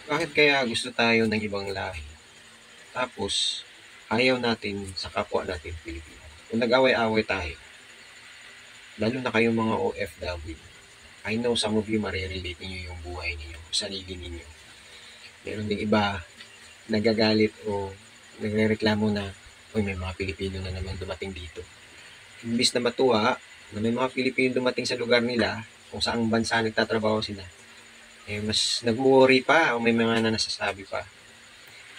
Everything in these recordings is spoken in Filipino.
Bakit kaya gusto tayo ng ibang lahi, tapos ayaw natin sa kapwa natin Pilipino? Kung nag-away-away tayo, lalo na kayong mga OFW, I know some of you marirelate ninyo yung buhay ninyo, sarili ninyo. Meron ding iba nagagalit o nagrereklamo na, uy, may mga Pilipino na naman dumating dito. Imbis na matuwa na may mga Pilipino dumating sa lugar nila, kung saang bansa nagtatrabaho sila, eh mas nag-worry pa o may mga nasasabi pa.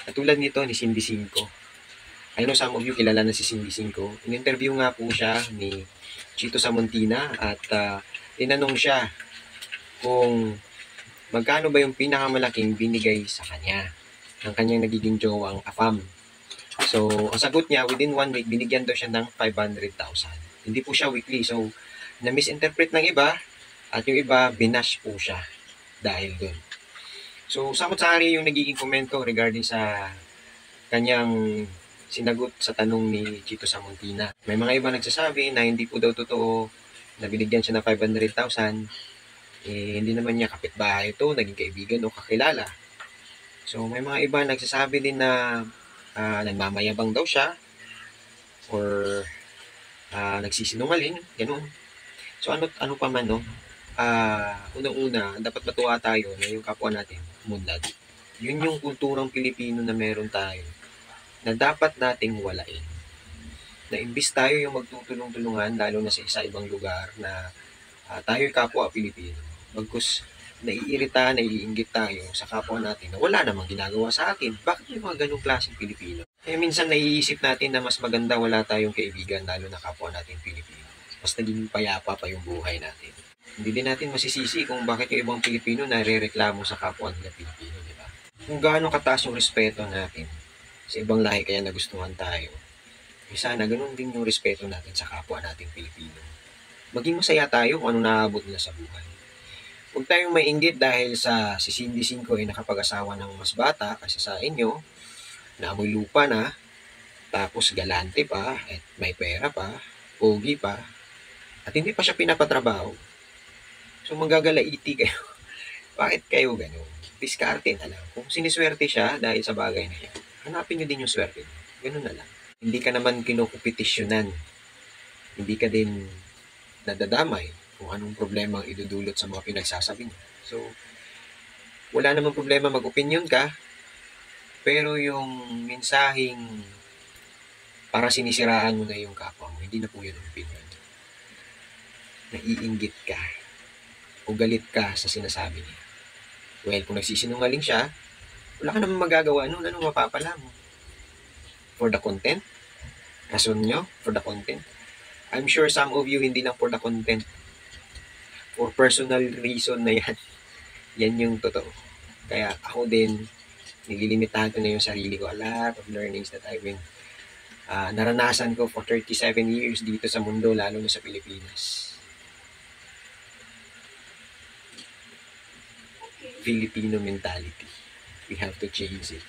Katulad nito ni Cindy Cinco. I know some of you kilala na si Cindy Cinco. In-interview nga po siya ni Chito Samontina at tinanong siya kung magkano ba yung pinakamalaking binigay sa kanya ng kanyang nagiging jowang AFAM. So, ang sagot niya, within 1 week, binigyan daw siya ng 500,000. Hindi po siya weekly. So, na-misinterpret ng iba at yung iba, binash po siya dahil doon. So, samot-sari yung nagiging komento regarding sa kanyang sinagot sa tanong ni Chito Samontina. May mga iba nagsasabi na hindi po daw totoo na binigyan siya ng 500,000. Eh, hindi naman niya kapitbahay ito, naging kaibigan o kakilala. So, may mga iba nagsasabi din na nagmamayabang daw siya or nagsisinungaling, ganoon. So, ano pa man, no? Unang-una, dapat matuwa tayo na yung kapwa natin, munlad. Yun yung kulturang Pilipino na meron tayo na dapat nating walain. Na imbis tayo yung magtutulong-tulungan, lalo na sa ibang lugar na tayo'y kapwa Pilipino. Bagkus naiirita, naiinggit tayo sa kapwa natin na wala namang ginagawa sa atin. Bakit yung mga ganong klaseng Pilipino? Eh minsan naiisip natin na mas maganda wala tayong kaibigan, lalo na kapwa natin Pilipino. Mas naging payapa pa yung buhay natin. Hindi din natin masisisi kung bakit yung ibang Pilipino nare-reklamo sa kapwa nila Pilipino, di ba? Kung gaano kataas yung respeto natin sa ibang lahi kaya nagustuhan tayo, eh sana ganun din yung respeto natin sa kapwa nating Pilipino. Maging masaya tayo kung ano naabot nila sa buhay. Huwag tayong mainggit dahil sa si Cindy Cinco ay nakapag-asawa ng mas bata kaysa sa inyo, na amoy lupa na, tapos galante pa, at may pera pa, pogi pa, at hindi pa siya pinapatrabaho. So magagalaiti kayo. Bakit kayo gano'n? Diskarte na lang. Kung siniswerte siya dahil sa bagay na yan, hanapin nyo din yung swerte nyo. Ganun na lang. Hindi ka naman kinukupetisyonan. Hindi ka din nadadamay kung anong problema ang idudulot sa mga pinagsasabi niya. So, wala namang problema mag-opinion ka, pero yung mensaheng para sinisiraan mo na yung kapwa mo, hindi na po yun ang opinion. Naiinggit ka o galit ka sa sinasabi niya. Well, kung nagsisinungaling siya, wala ka namang magagawa nun. Anong mapapala mo? For the content? Rason nyo? For the content? I'm sure some of you hindi lang for the content. For personal reason na yan. Yan yung totoo. Kaya ako din, nililimitahan ko na yung sarili ko. A lot of learnings that I've been naranasan ko for 37 years dito sa mundo, lalo na sa Pilipinas. Filipino mentality. We have to change it.